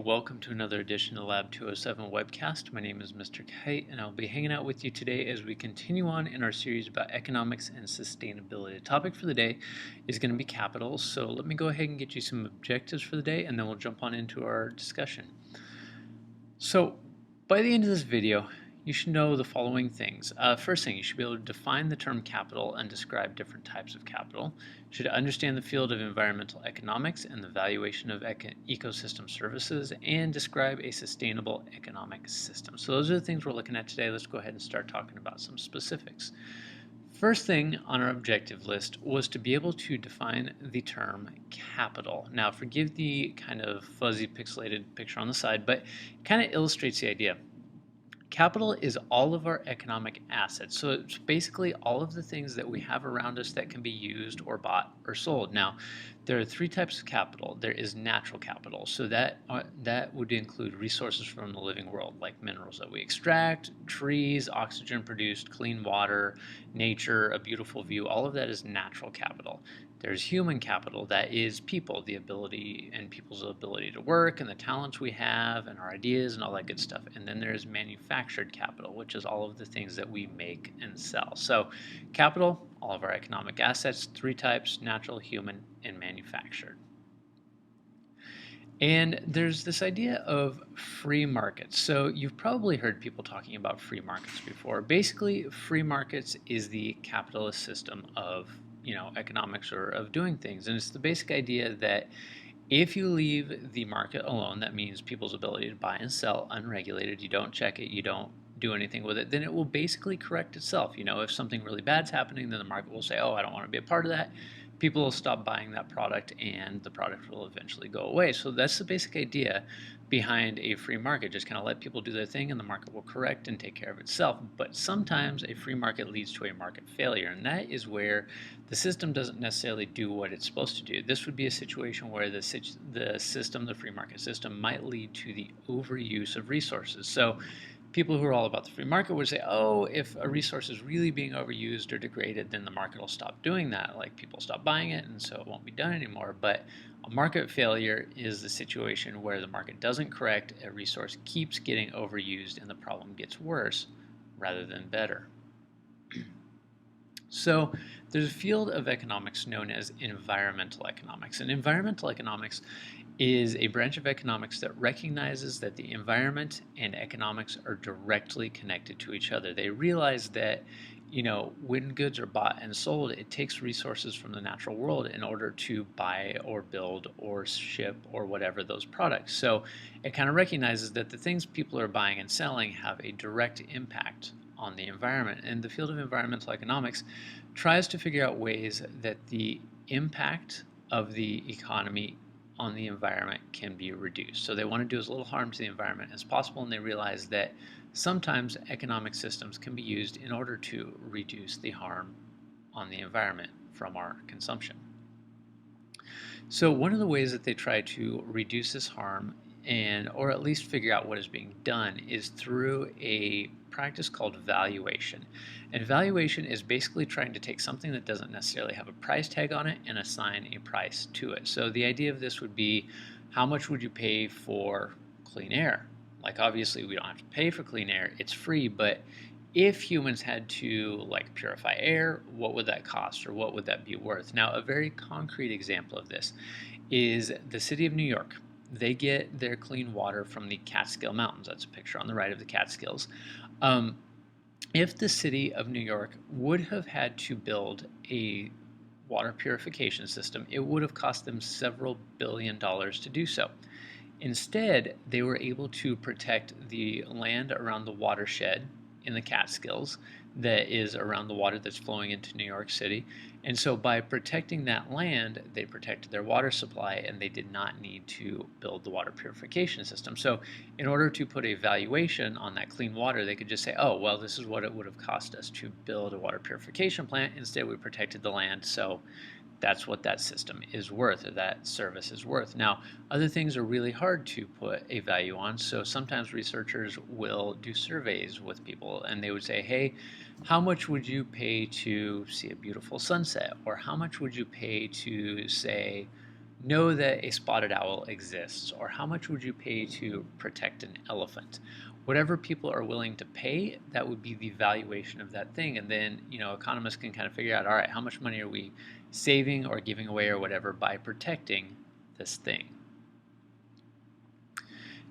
welcome to another edition of Lab 207 webcast. My name is Mr. Kite, and I'll be hanging out with you today as we continue on in our series about economics and sustainability. The topic for the day is going to be capital, so let me go ahead and get you some objectives for the day, and then we'll jump on into our discussion. So, by the end of this video, you should know the following things. First thing, you should be able to define the term capital and describe different types of capital. You should understand the field of environmental economics and the valuation of ecosystem services, and describe a sustainable economic system. So those are the things we're looking at today. Let's go ahead and start talking about some specifics. First thing on our objective list was to be able to define the term capital. Now, forgive the kind of fuzzy pixelated picture on the side, but it kind of illustrates the idea. Capital is all of our economic assets. So it's basically all of the things that we have around us that can be used or bought or sold. Now, there are three types of capital. There is natural capital. So that would include resources from the living world, like minerals that we extract, trees, oxygen produced, clean water, nature, a beautiful view. All of that is natural capital. There's human capital, that is people, the ability and people's ability to work and the talents we have and our ideas and all that good stuff. And then there's manufactured capital, which is all of the things that we make and sell. So capital, all of our economic assets, three types: natural, human, and manufactured. And there's this idea of free markets. So you've probably heard people talking about free markets before. Basically, free markets is the capitalist system of economics or of doing things. And it's the basic idea that if you leave the market alone, that means people's ability to buy and sell unregulated, you don't check it, you don't do anything with it, then it will basically correct itself. If something really bad's happening, then the market will say, oh, I don't want to be a part of that. People will stop buying that product and the product will eventually go away. So that's the basic idea behind a free market. Just kind of let people do their thing and the market will correct and take care of itself. But sometimes a free market leads to a market failure, and that is where the system doesn't necessarily do what it's supposed to do. This would be a situation where the free market system, might lead to the overuse of resources. So people who are all about the free market would say, oh, if a resource is really being overused or degraded, then the market will stop doing that. Like, people stop buying it, and so it won't be done anymore. But a market failure is the situation where the market doesn't correct, a resource keeps getting overused, and the problem gets worse rather than better. So there's a field of economics known as environmental economics. And environmental economics is a branch of economics that recognizes that the environment and economics are directly connected to each other. They realize that when goods are bought and sold, it takes resources from the natural world in order to buy or build or ship or whatever those products. So it kind of recognizes that the things people are buying and selling have a direct impact on the environment. And the field of environmental economics tries to figure out ways that the impact of the economy on the environment can be reduced. So they want to do as little harm to the environment as possible, and they realize that sometimes economic systems can be used in order to reduce the harm on the environment from our consumption. So one of the ways that they try to reduce this harm, or at least figure out what is being done, is through a practice called valuation. And valuation is basically trying to take something that doesn't necessarily have a price tag on it and assign a price to it. So the idea of this would be, how much would you pay for clean air? Like, obviously we don't have to pay for clean air, it's free, but if humans had to purify air, what would that cost, or what would that be worth? Now, a very concrete example of this is the city of New York. They get their clean water from the Catskill Mountains. That's a picture on the right of the Catskills. If the city of New York would have had to build a water purification system, it would have cost them several $billions to do so. Instead, they were able to protect the land around the watershed in the Catskills that is around the water that's flowing into New York City. And so by protecting that land, they protected their water supply, and they did not need to build the water purification system. So in order to put a valuation on that clean water, they could just say, oh, well, this is what it would have cost us to build a water purification plant. Instead, we protected the land, so that's what that system is worth, or that service is worth. Now, other things are really hard to put a value on, so sometimes researchers will do surveys with people, and they would say, hey, how much would you pay to see a beautiful sunset? Or how much would you pay to, say, know that a spotted owl exists, or how much would you pay to protect an elephant? Whatever people are willing to pay, that would be the valuation of that thing. And then, economists can kind of figure out, all right, how much money are we saving or giving away or whatever by protecting this thing?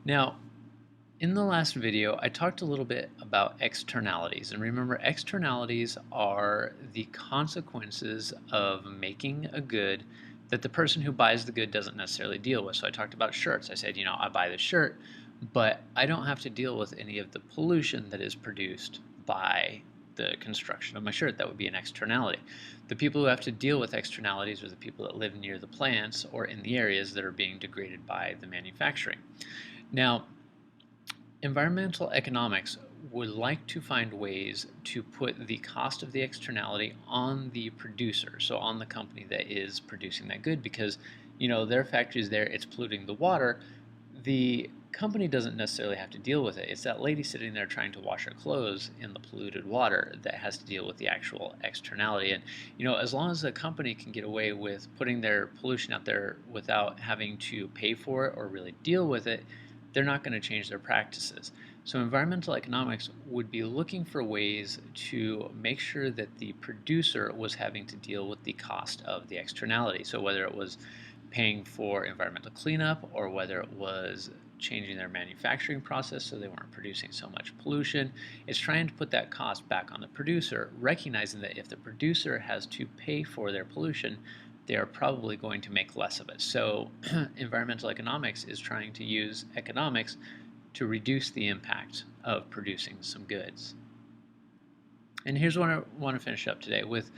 Now, in the last video, I talked a little bit about externalities. And remember, externalities are the consequences of making a good that the person who buys the good doesn't necessarily deal with. So I talked about shirts. I said, I buy the shirt, but I don't have to deal with any of the pollution that is produced by the construction of my shirt. That would be an externality. The people who have to deal with externalities are the people that live near the plants or in the areas that are being degraded by the manufacturing. Now, environmental economics would like to find ways to put the cost of the externality on the producer, so on the company that is producing that good, because their factory is there, it's polluting the water. The company doesn't necessarily have to deal with it. It's that lady sitting there trying to wash her clothes in the polluted water that has to deal with the actual externality. And as long as the company can get away with putting their pollution out there without having to pay for it or really deal with it, they're not going to change their practices. So environmental economics would be looking for ways to make sure that the producer was having to deal with the cost of the externality. So whether it was paying for environmental cleanup or whether it was changing their manufacturing process so they weren't producing so much pollution, it's trying to put that cost back on the producer, recognizing that if the producer has to pay for their pollution, they are probably going to make less of it. So environmental economics is trying to use economics to reduce the impact of producing some goods. And here's what I want to finish up today with: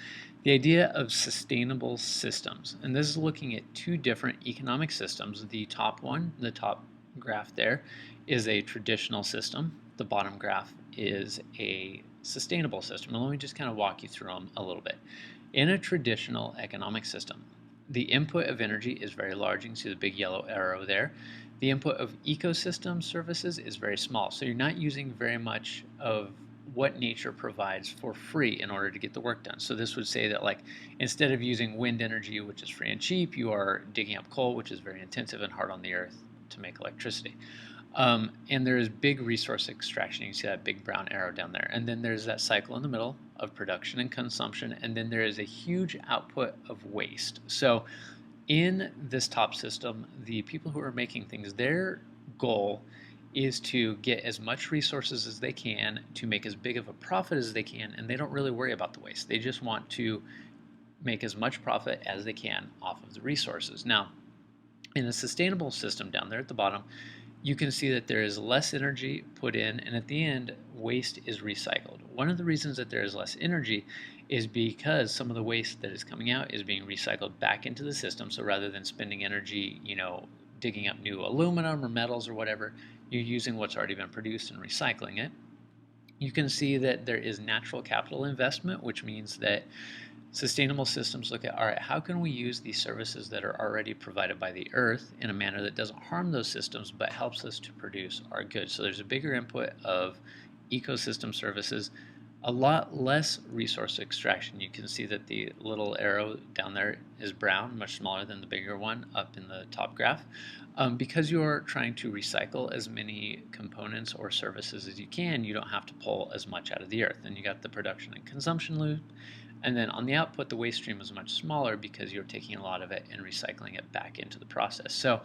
the idea of sustainable systems. And this is looking at two different economic systems. The top one, the top graph there, is a traditional system. The bottom graph is a sustainable system. And let me just kind of walk you through them a little bit. In a traditional economic system, the input of energy is very large. You can see the big yellow arrow there. The input of ecosystem services is very small. So you're not using very much of what nature provides for free in order to get the work done. So this would say that, like, instead of using wind energy, which is free and cheap, you are digging up coal, which is very intensive and hard on the earth, to make electricity. And there is big resource extraction. You can see that big brown arrow down there. And then there's that cycle in the middle of production and consumption. And then there is a huge output of waste. So in this top system, the people who are making things, their goal is to get as much resources as they can to make as big of a profit as they can, and they don't really worry about the waste. They just want to make as much profit as they can off of the resources. Now, in the sustainable system down there at the bottom, you can see that there is less energy put in, and at the end, waste is recycled. One of the reasons that there is less energy is because some of the waste that is coming out is being recycled back into the system. So rather than spending energy, digging up new aluminum or metals or whatever, you're using what's already been produced and recycling it. You can see that there is natural capital investment, which means that sustainable systems look at, all right, how can we use these services that are already provided by the earth in a manner that doesn't harm those systems but helps us to produce our goods? So there's a bigger input of ecosystem services, a lot less resource extraction. You can see that the little arrow down there is brown, much smaller than the bigger one up in the top graph. Because you're trying to recycle as many components or services as you can, you don't have to pull as much out of the earth. And you got the production and consumption loop. And then on the output, the waste stream is much smaller because you're taking a lot of it and recycling it back into the process. So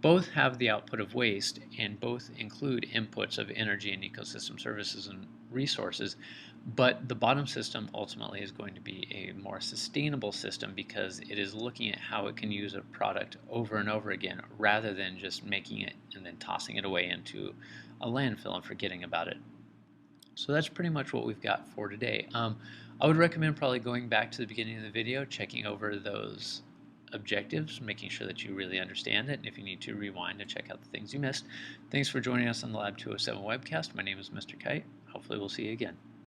both have the output of waste and both include inputs of energy and ecosystem services and resources. But the bottom system ultimately is going to be a more sustainable system because it is looking at how it can use a product over and over again rather than just making it and then tossing it away into a landfill and forgetting about it. So that's pretty much what we've got for today. I would recommend probably going back to the beginning of the video, checking over those objectives, making sure that you really understand it, and if you need to, rewind and check out the things you missed. Thanks for joining us on the Lab 207 webcast. My name is Mr. Kite. Hopefully we'll see you again.